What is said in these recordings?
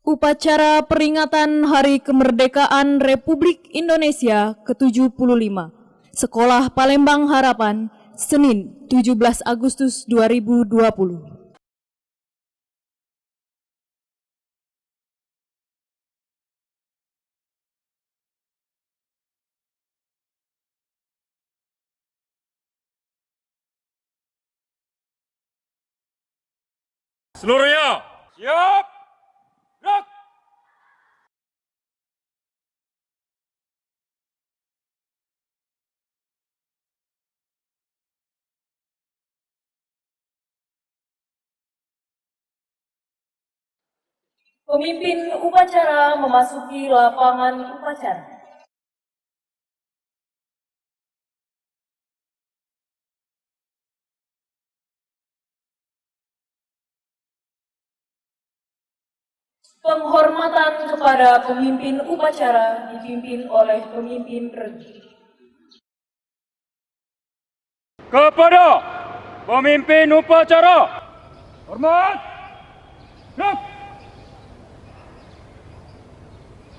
Upacara peringatan Hari Kemerdekaan Republik Indonesia ke-75, Sekolah Palembang Harapan, Senin 17 Agustus 2020. Seluruhnya siap. Gerak. Pemimpin upacara memasuki lapangan upacara. Penghormatan kepada pemimpin upacara dipimpin oleh pemimpin regu. Kepada pemimpin upacara, hormat. Gerak.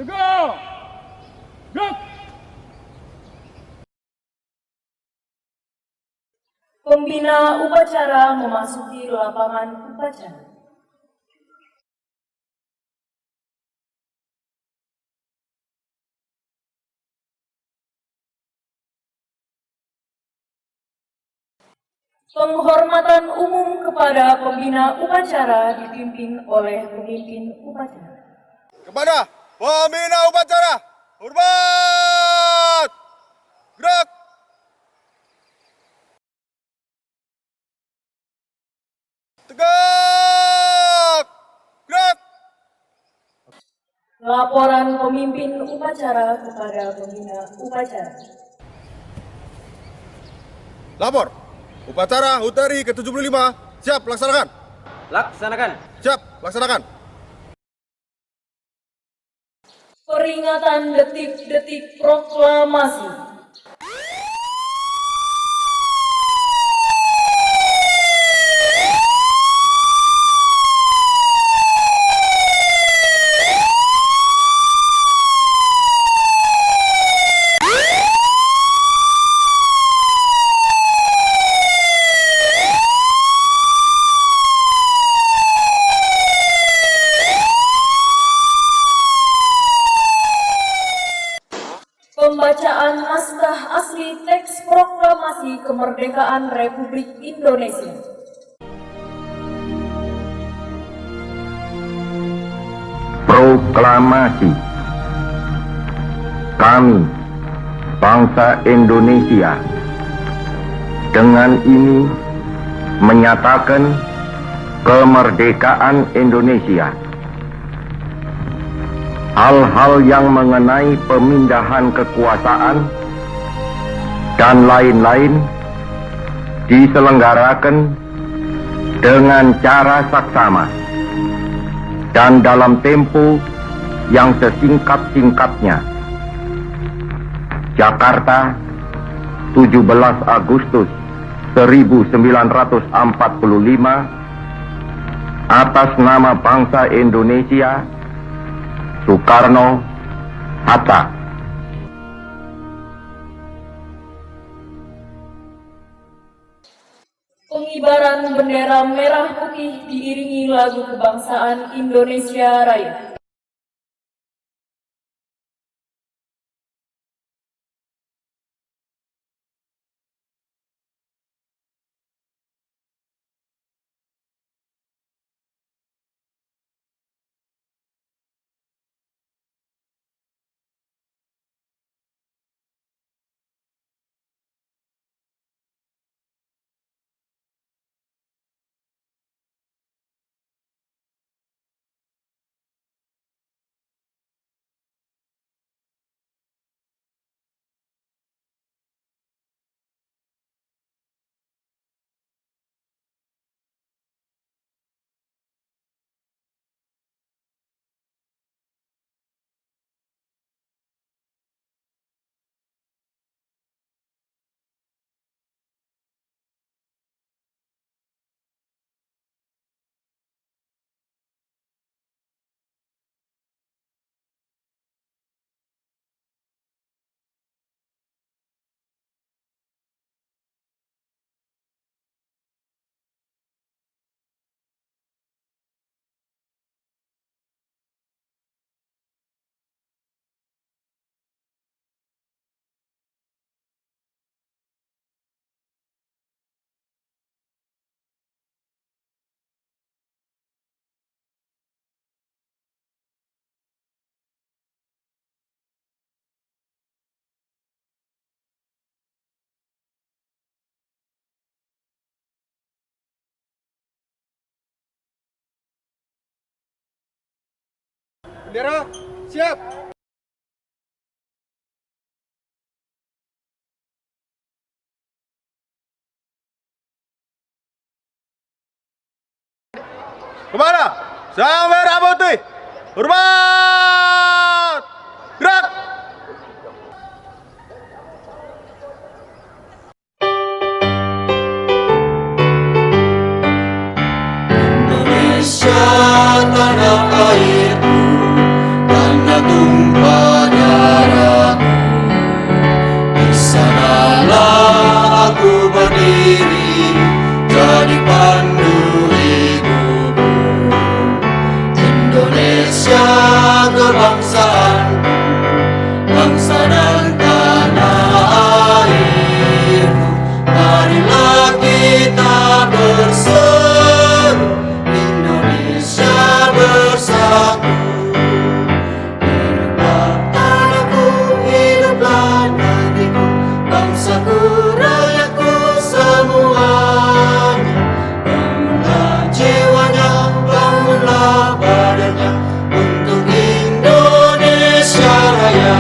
Tegak. Gerak. Pembina upacara memasuki lapangan upacara. Penghormatan umum kepada pembina upacara dipimpin oleh pemimpin upacara. Kepada pembina upacara, hormat! Gerak! Tegak! Gerak! Laporan pemimpin upacara kepada pembina upacara. Lapor, upacara HUT RI ke-75, siap laksanakan. Laksanakan. Siap laksanakan. Peringatan detik-detik proklamasi. Pembacaan naskah asli teks proklamasi kemerdekaan Republik Indonesia. Proklamasi. Kami, bangsa Indonesia, dengan ini menyatakan kemerdekaan Indonesia. Hal-hal yang mengenai pemindahan kekuasaan dan lain-lain diselenggarakan dengan cara saksama dan dalam tempo yang sesingkat-singkatnya. Jakarta, 17 Agustus 1945, atas nama bangsa Indonesia, Soekarno, Hatta. Pengibaran bendera merah putih diiringi lagu kebangsaan Indonesia Raya. Bendera, siap. Kemana? Sang merah putih. Hormat. Gerak. Indonesia tanah airku, tanah tumpah darahku. Di sanalah aku berdiri, jadi pandu hidupku. Indonesia kebangsaanku, bangsa dan tanah airku. Marilah kita berseru, Indonesia bersatu. Hiduplah tanahku, hiduplah negeriku, bangsaku, rakyatku semuanya. Bangunlah jiwanya, bangunlah badannya untuk Indonesia Raya.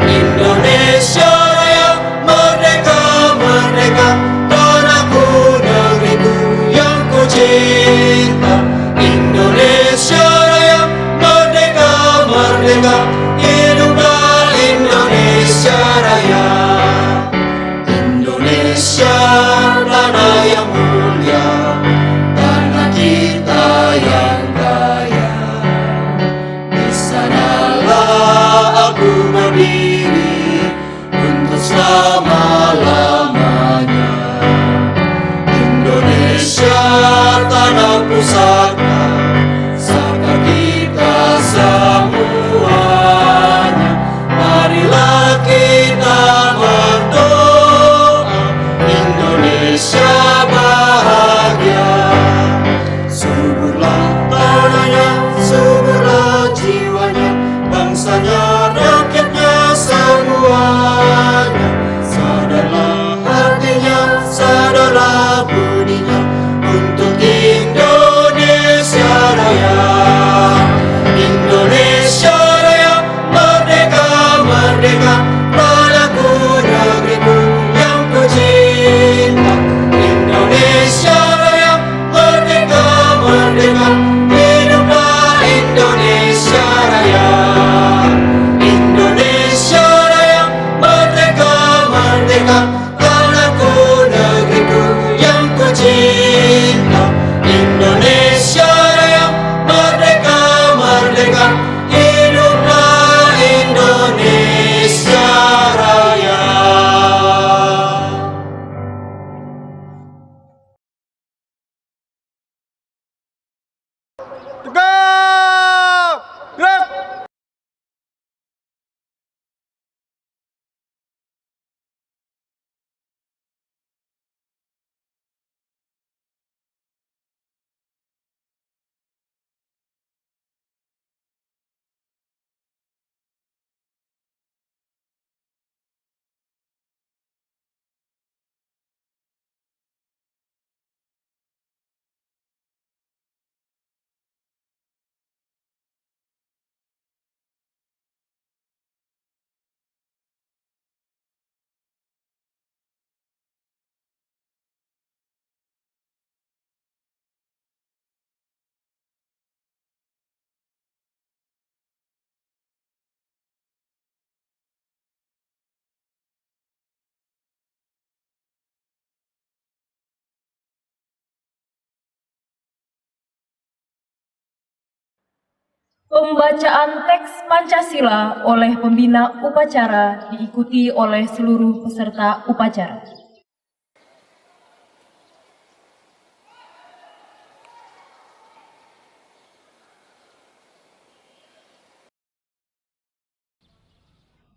Indonesia Raya, merdeka, merdeka, tanahku, negeriku yang ku cinta. Indonesia Raya, merdeka, merdeka, hiduplah Indonesia Raya. Indonesia tanah yang mulia, tanah kita yang kaya. Di sanalah aku berdiri untuk selama-lamanya. Indonesia tanah pusaka, saka kita semuanya. Marilah kita berdoa, Indonesia bahagia. Suburlah tanahnya, suburlah jiwanya, bangsanya, rakyatnya semuanya. Sadarlah hatinya, sadarlah budinya untuk Indonesia Raya. Indonesia Raya, merdeka, merdeka, tanahku, negeriku yang ku cinta. Indonesia Raya, merdeka, merdeka, hiduplah Indonesia Raya. Indonesia Raya, merdeka, merdeka, tanahku, negeriku yang ku cinta. Indonesia Raya, merdeka, merdeka, hiduplah Indonesia Raya. Tegak. Gerak. Pembacaan teks Pancasila oleh pembina upacara diikuti oleh seluruh peserta upacara.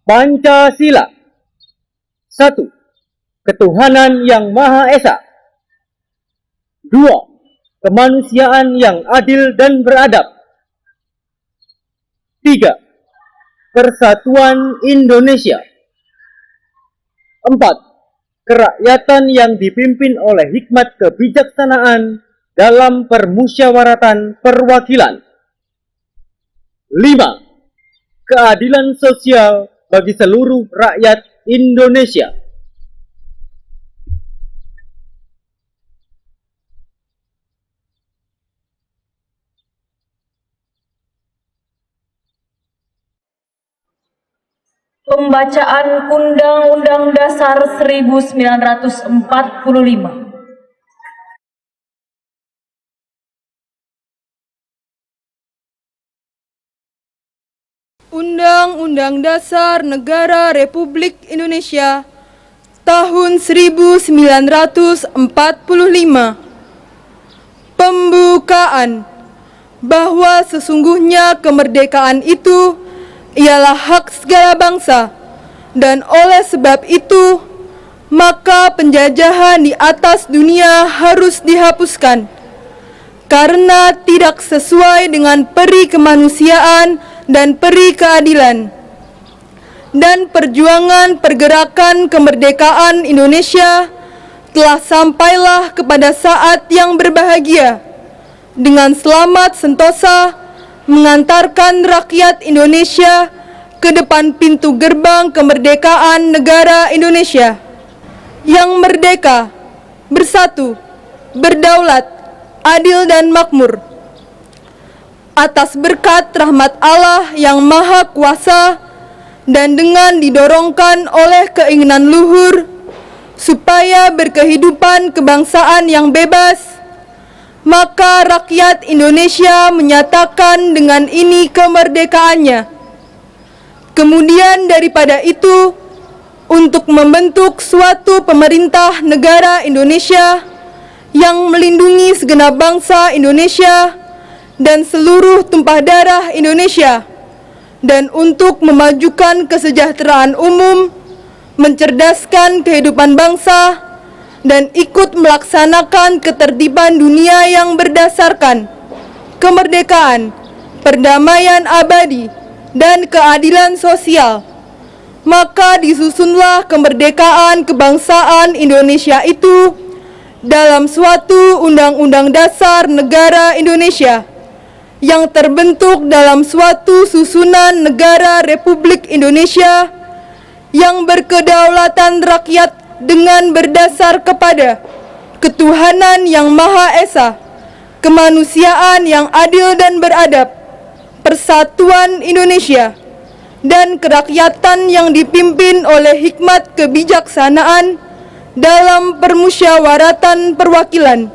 Pancasila. 1. Ketuhanan yang Maha Esa. 2. Kemanusiaan yang adil dan beradab. 3. Persatuan Indonesia. 4. Kerakyatan yang dipimpin oleh hikmat kebijaksanaan dalam permusyawaratan perwakilan. 5. Keadilan sosial bagi seluruh rakyat Indonesia. Pembacaan Undang-Undang Dasar 1945. Undang-Undang Dasar Negara Republik Indonesia tahun 1945. Pembukaan bahwa sesungguhnya kemerdekaan itu ialah hak segala bangsa, dan oleh sebab itu maka penjajahan di atas dunia harus dihapuskan karena tidak sesuai dengan peri kemanusiaan dan peri keadilan. Dan perjuangan pergerakan kemerdekaan Indonesia telah sampailah kepada saat yang berbahagia, dengan selamat sentosa mengantarkan rakyat Indonesia ke depan pintu gerbang kemerdekaan negara Indonesia yang merdeka, bersatu, berdaulat, adil dan makmur. Atas berkat rahmat Allah yang Maha Kuasa dan dengan didorongkan oleh keinginan luhur supaya berkehidupan kebangsaan yang bebas, maka rakyat Indonesia menyatakan dengan ini kemerdekaannya. Kemudian daripada itu, untuk membentuk suatu pemerintah negara Indonesia yang melindungi segenap bangsa Indonesia dan seluruh tumpah darah Indonesia, dan untuk memajukan kesejahteraan umum, mencerdaskan kehidupan bangsa, dan ikut melaksanakan ketertiban dunia yang berdasarkan kemerdekaan, perdamaian abadi, dan keadilan sosial. Maka disusunlah kemerdekaan kebangsaan Indonesia itu dalam suatu Undang-Undang Dasar Negara Indonesia yang terbentuk dalam suatu susunan negara Republik Indonesia yang berkedaulatan rakyat dengan berdasar kepada ketuhanan yang Maha Esa, kemanusiaan yang adil dan beradab, persatuan Indonesia, dan kerakyatan yang dipimpin oleh hikmat kebijaksanaan dalam permusyawaratan perwakilan,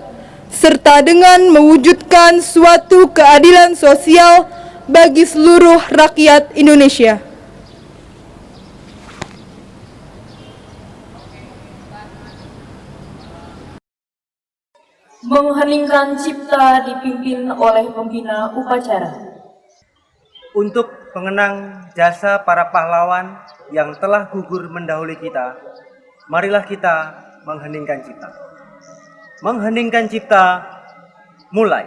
serta dengan mewujudkan suatu keadilan sosial bagi seluruh rakyat Indonesia. Mengheningkan cipta dipimpin oleh pembina upacara. Untuk mengenang jasa para pahlawan yang telah gugur mendahului kita, marilah kita mengheningkan cipta. Mengheningkan cipta, mulai.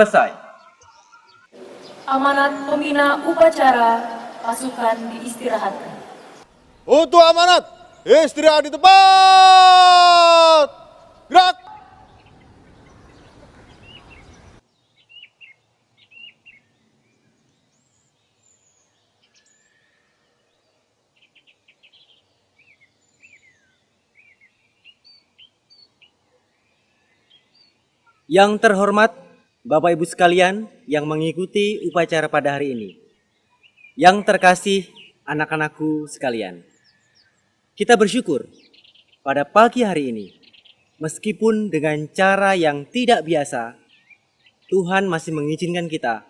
selesai. Amanat pembina upacara pasukan diistirahatkan. Untuk amanat, istirahat di tempat. Gerak. Yang terhormat Bapak Ibu sekalian yang mengikuti upacara pada hari ini. Yang terkasih anak-anakku sekalian. Kita bersyukur pada pagi hari ini, meskipun dengan cara yang tidak biasa, Tuhan masih mengizinkan kita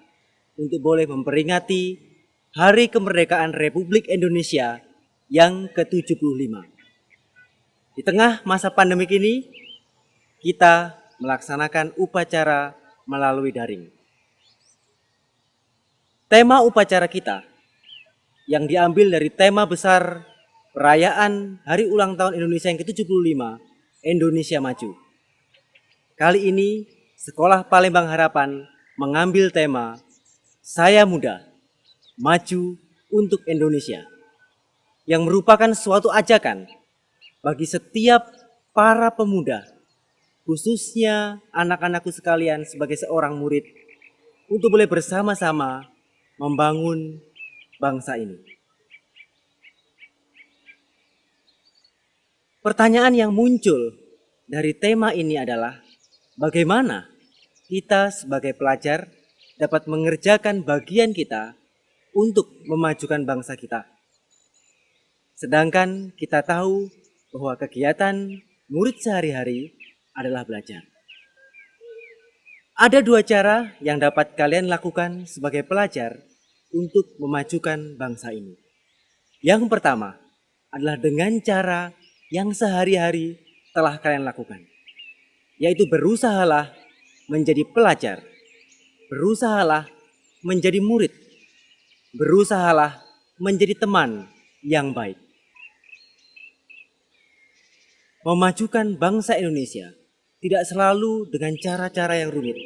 untuk boleh memperingati Hari Kemerdekaan Republik Indonesia yang ke-75. Di tengah masa pandemik ini, kita melaksanakan upacara melalui daring. Tema upacara kita yang diambil dari tema besar perayaan Hari Ulang Tahun Indonesia yang ke-75, Indonesia Maju. Kali ini, Sekolah Palembang Harapan mengambil tema Saya Muda, Maju untuk Indonesia, yang merupakan suatu ajakan bagi setiap para pemuda, khususnya anak-anakku sekalian sebagai seorang murid, untuk boleh bersama-sama membangun bangsa ini. Pertanyaan yang muncul dari tema ini adalah bagaimana kita sebagai pelajar dapat mengerjakan bagian kita untuk memajukan bangsa kita. Sedangkan kita tahu bahwa kegiatan murid sehari-hari adalah belajar. Ada dua cara yang dapat kalian lakukan sebagai pelajar untuk memajukan bangsa ini. Yang pertama adalah dengan cara yang sehari-hari telah kalian lakukan, yaitu berusahalah menjadi pelajar, berusahalah menjadi murid, berusahalah menjadi teman yang baik. Memajukan bangsa Indonesia tidak selalu dengan cara-cara yang rumit,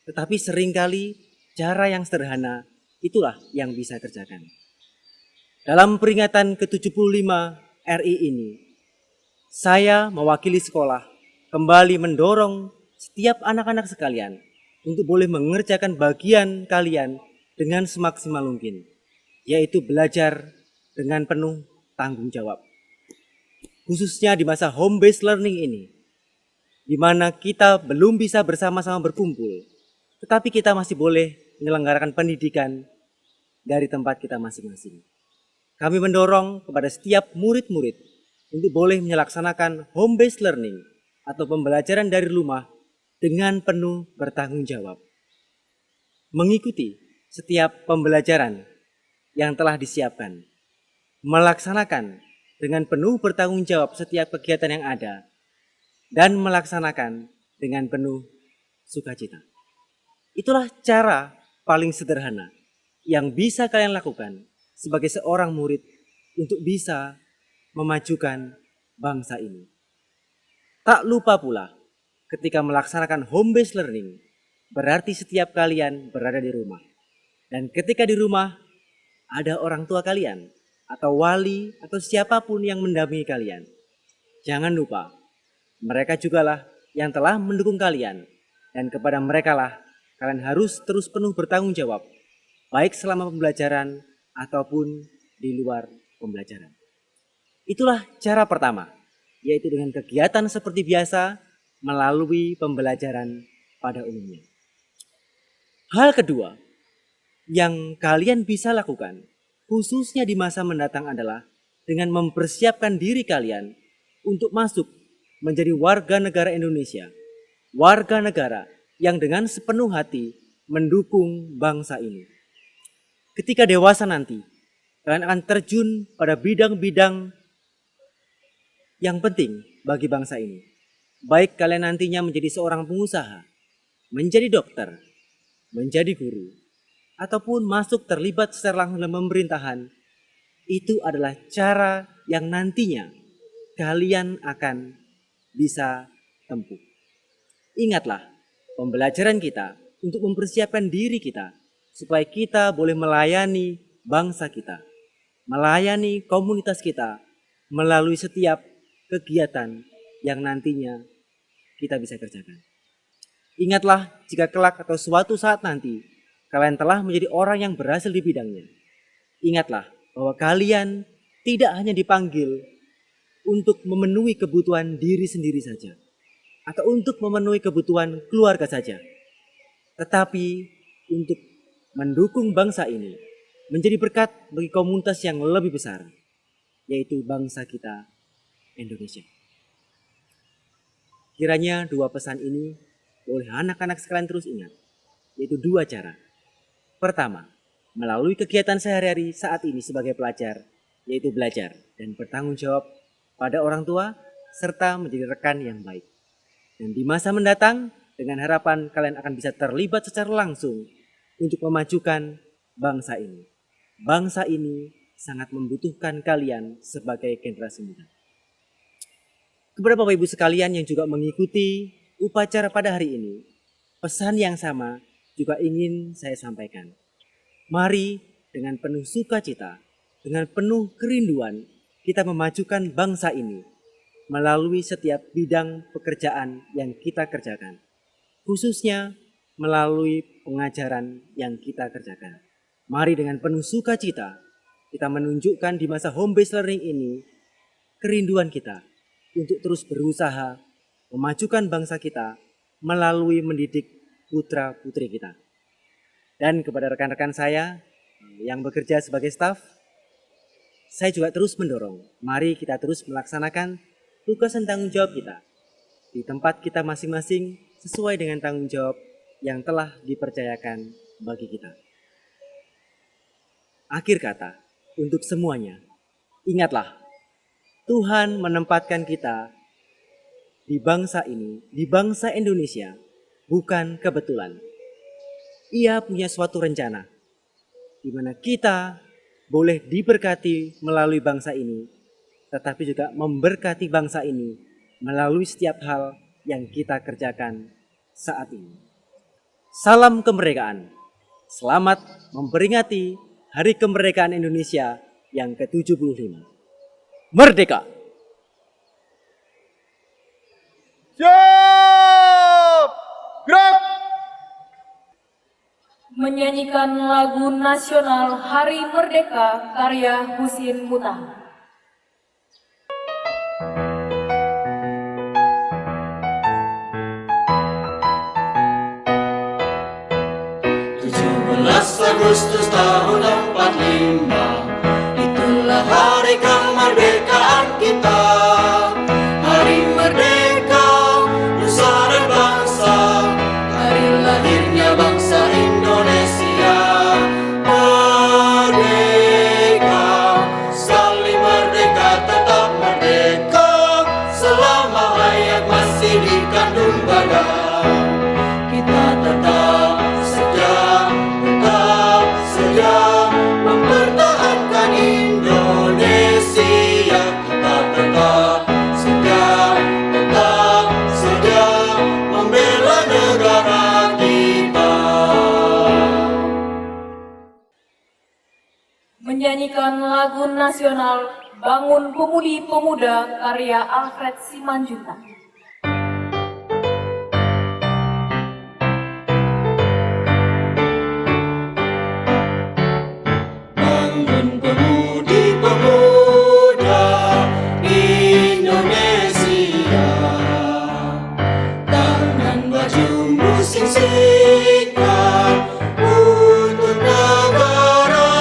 tetapi seringkali cara yang sederhana itulah yang bisa kerjakan. Dalam peringatan ke-75 RI ini, saya mewakili sekolah kembali mendorong setiap anak-anak sekalian untuk boleh mengerjakan bagian kalian dengan semaksimal mungkin, yaitu belajar dengan penuh tanggung jawab. Khususnya di masa home based learning ini, di mana kita belum bisa bersama-sama berkumpul, tetapi kita masih boleh menyelenggarakan pendidikan dari tempat kita masing-masing. Kami mendorong kepada setiap murid-murid untuk boleh melaksanakan home based learning atau pembelajaran dari rumah dengan penuh bertanggung jawab. Mengikuti setiap pembelajaran yang telah disiapkan, melaksanakan dengan penuh bertanggung jawab setiap kegiatan yang ada, dan melaksanakan dengan penuh sukacita. Itulah cara paling sederhana yang bisa kalian lakukan sebagai seorang murid untuk bisa memajukan bangsa ini. Tak lupa pula, ketika melaksanakan home based learning, berarti setiap kalian berada di rumah. Dan ketika di rumah, ada orang tua kalian, atau wali, atau siapapun yang mendampingi kalian. Jangan lupa, mereka jugalah yang telah mendukung kalian, dan kepada mereka lah kalian harus terus penuh bertanggung jawab, baik selama pembelajaran ataupun di luar pembelajaran. Itulah cara pertama, yaitu dengan kegiatan seperti biasa melalui pembelajaran pada umumnya. Hal kedua yang kalian bisa lakukan, khususnya di masa mendatang adalah dengan mempersiapkan diri kalian untuk masuk menjadi warga negara Indonesia, warga negara yang dengan sepenuh hati mendukung bangsa ini. Ketika dewasa nanti, kalian akan terjun pada bidang-bidang yang penting bagi bangsa ini. Baik kalian nantinya menjadi seorang pengusaha, menjadi dokter, menjadi guru, ataupun masuk terlibat secara langsung dalam pemerintahan, itu adalah cara yang nantinya kalian akan bisa tempuh. Ingatlah, pembelajaran kita untuk mempersiapkan diri kita supaya kita boleh melayani bangsa kita, melayani komunitas kita melalui setiap kegiatan yang nantinya kita bisa kerjakan. Ingatlah jika kelak atau suatu saat nanti kalian telah menjadi orang yang berhasil di bidangnya. Ingatlah bahwa kalian tidak hanya dipanggil untuk memenuhi kebutuhan diri sendiri saja, atau untuk memenuhi kebutuhan keluarga saja, tetapi untuk mendukung bangsa ini menjadi berkat bagi komunitas yang lebih besar, yaitu bangsa kita, Indonesia. Kiranya dua pesan ini oleh anak-anak sekalian terus ingat, yaitu dua cara. Pertama, melalui kegiatan sehari-hari saat ini sebagai pelajar, yaitu belajar dan bertanggung jawab pada orang tua, serta menjadi rekan yang baik. Dan di masa mendatang, dengan harapan kalian akan bisa terlibat secara langsung untuk memajukan bangsa ini. Bangsa ini sangat membutuhkan kalian sebagai generasi muda. Kepada Bapak Ibu sekalian yang juga mengikuti upacara pada hari ini, pesan yang sama juga ingin saya sampaikan. Mari dengan penuh sukacita, dengan penuh kerinduan, kita memajukan bangsa ini melalui setiap bidang pekerjaan yang kita kerjakan, khususnya melalui pengajaran yang kita kerjakan. Mari dengan penuh sukacita kita menunjukkan di masa home based learning ini kerinduan kita untuk terus berusaha memajukan bangsa kita melalui mendidik putra-putri kita. Dan kepada rekan-rekan saya yang bekerja sebagai staf, saya juga terus mendorong, mari kita terus melaksanakan tugas dan tanggung jawab kita di tempat kita masing-masing sesuai dengan tanggung jawab yang telah dipercayakan bagi kita. Akhir kata, untuk semuanya, ingatlah, Tuhan menempatkan kita di bangsa ini, di bangsa Indonesia, bukan kebetulan. Ia punya suatu rencana, di mana kita boleh diberkati melalui bangsa ini, tetapi juga memberkati bangsa ini melalui setiap hal yang kita kerjakan saat ini. Salam kemerdekaan. Selamat memperingati Hari Kemerdekaan Indonesia yang ke-75. Merdeka! Siap! Gerak! Menyanyikan lagu nasional Hari Merdeka karya Husin Mutahar. 17 Agustus tahun 45, itulah hari kemerdekaan kita. Hari merdeka, nusa dan bangsa, hari lahirnya bangsa Indonesia. Merdeka, sekali merdeka tetap merdeka, selama hayat masih dikandung badan. Kita tetap setia mempertahankan Indonesia. Kita tetap setia membela negara kita. Menyanyikan lagu nasional Bangun Pemudi Pemuda karya Alfred Simanjuntak. Bangun pemudi pemuda Indonesia, tangan bajumu singsikan untuk negara.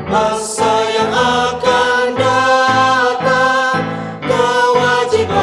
Masa yang akan datang, kewajiban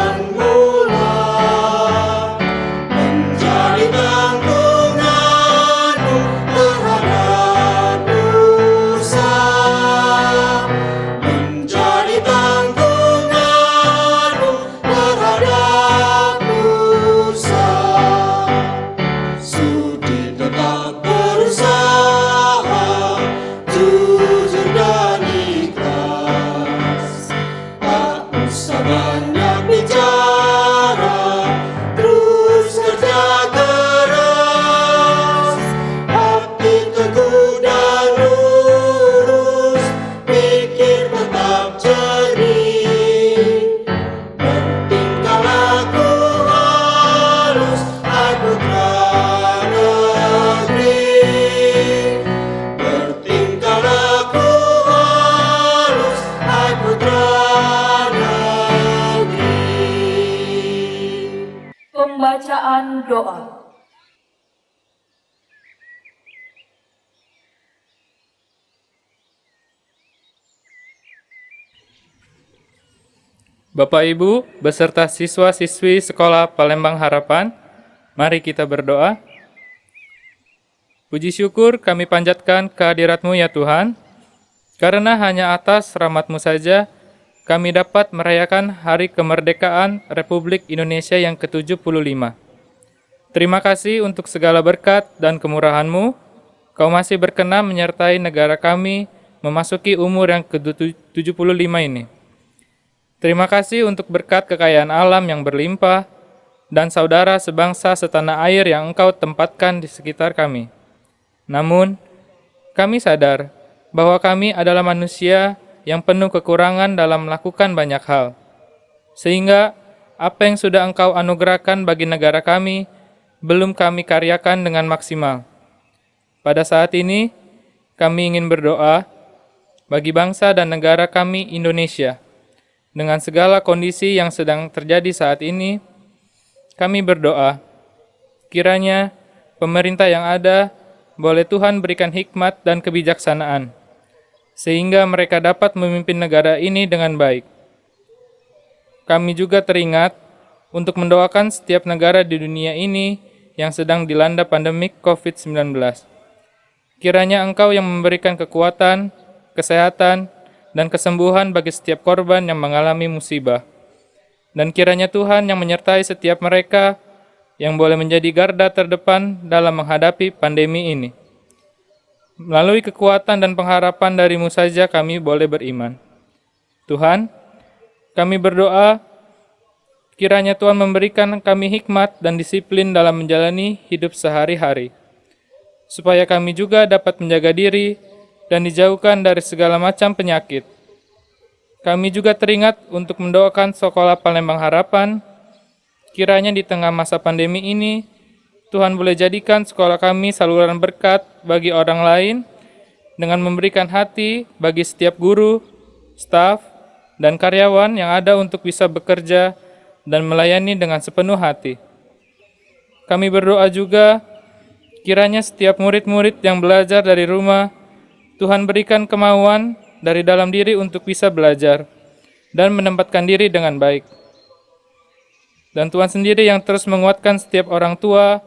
Bapak Ibu beserta siswa-siswi Sekolah Palembang Harapan, mari kita berdoa. Puji syukur kami panjatkan kehadirat-Mu ya Tuhan, karena hanya atas rahmat-Mu saja kami dapat merayakan Hari Kemerdekaan Republik Indonesia yang ke-75. Terima kasih untuk segala berkat dan kemurahan-Mu. Kau masih berkenan menyertai negara kami memasuki umur yang ke-75 ini. Terima kasih untuk berkat kekayaan alam yang berlimpah dan saudara sebangsa setanah air yang Engkau tempatkan di sekitar kami. Namun, kami sadar bahwa kami adalah manusia yang penuh kekurangan dalam melakukan banyak hal. Sehingga, apa yang sudah Engkau anugerahkan bagi negara kami, belum kami karyakan dengan maksimal. Pada saat ini, kami ingin berdoa bagi bangsa dan negara kami Indonesia. Dengan segala kondisi yang sedang terjadi saat ini, kami berdoa, kiranya pemerintah yang ada boleh Tuhan berikan hikmat dan kebijaksanaan, sehingga mereka dapat memimpin negara ini dengan baik. Kami juga teringat untuk mendoakan setiap negara di dunia ini yang sedang dilanda pandemik COVID-19. Kiranya Engkau yang memberikan kekuatan, kesehatan, dan kesembuhan bagi setiap korban yang mengalami musibah. Dan kiranya Tuhan yang menyertai setiap mereka yang boleh menjadi garda terdepan dalam menghadapi pandemi ini. Melalui kekuatan dan pengharapan dari-Mu saja kami boleh beriman. Tuhan, kami berdoa kiranya Tuhan memberikan kami hikmat dan disiplin dalam menjalani hidup sehari-hari, supaya kami juga dapat menjaga diri dan dijauhkan dari segala macam penyakit. Kami juga teringat untuk mendoakan Sekolah Palembang Harapan, kiranya di tengah masa pandemi ini, Tuhan boleh jadikan sekolah kami saluran berkat bagi orang lain, dengan memberikan hati bagi setiap guru, staf, dan karyawan yang ada untuk bisa bekerja dan melayani dengan sepenuh hati. Kami berdoa juga, kiranya setiap murid-murid yang belajar dari rumah, Tuhan berikan kemauan dari dalam diri untuk bisa belajar dan menempatkan diri dengan baik. Dan Tuhan sendiri yang terus menguatkan setiap orang tua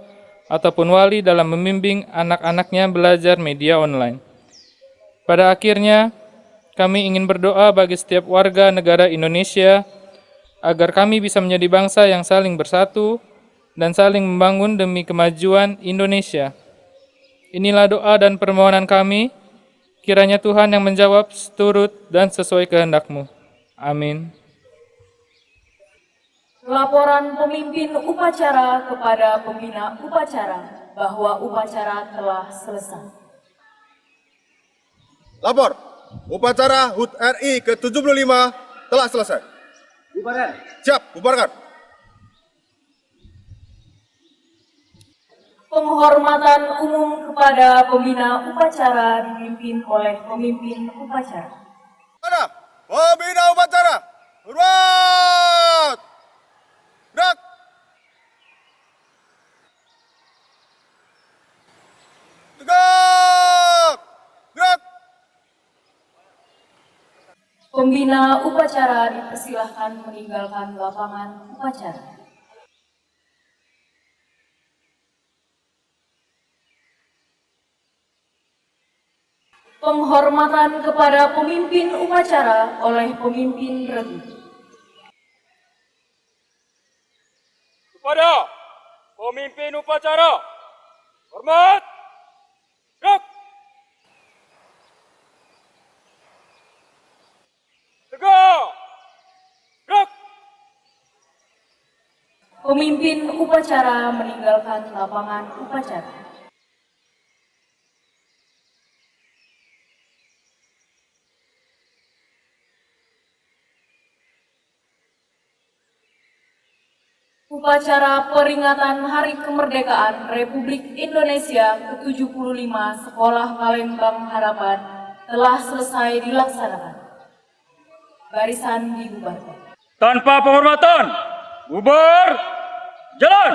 ataupun wali dalam membimbing anak-anaknya belajar media online. Pada akhirnya, kami ingin berdoa bagi setiap warga negara Indonesia agar kami bisa menjadi bangsa yang saling bersatu dan saling membangun demi kemajuan Indonesia. Inilah doa dan permohonan kami, kiranya Tuhan yang menjawab seturut dan sesuai kehendak-Mu. Amin. Laporan pemimpin upacara kepada pembina upacara bahwa upacara telah selesai. Lapor, upacara HUT RI ke-75 telah selesai. Bubaran. Siap, bubarkan. Penghormatan umum kepada pembina upacara dipimpin oleh pemimpin upacara. Mana? Pembina upacara. Hormat. Gerak. Tegak. Gerak. Pembina upacara dipersilahkan meninggalkan lapangan upacara. Penghormatan kepada pemimpin upacara oleh pemimpin regu. Kepada pemimpin upacara, hormat, gerak. Tegak, gerak. Pemimpin upacara meninggalkan lapangan upacara. Upacara peringatan Hari Kemerdekaan Republik Indonesia ke-75 Sekolah Palembang Harapan telah selesai dilaksanakan. Barisan dibubarkan. Tanpa penghormatan, bubar, jalan.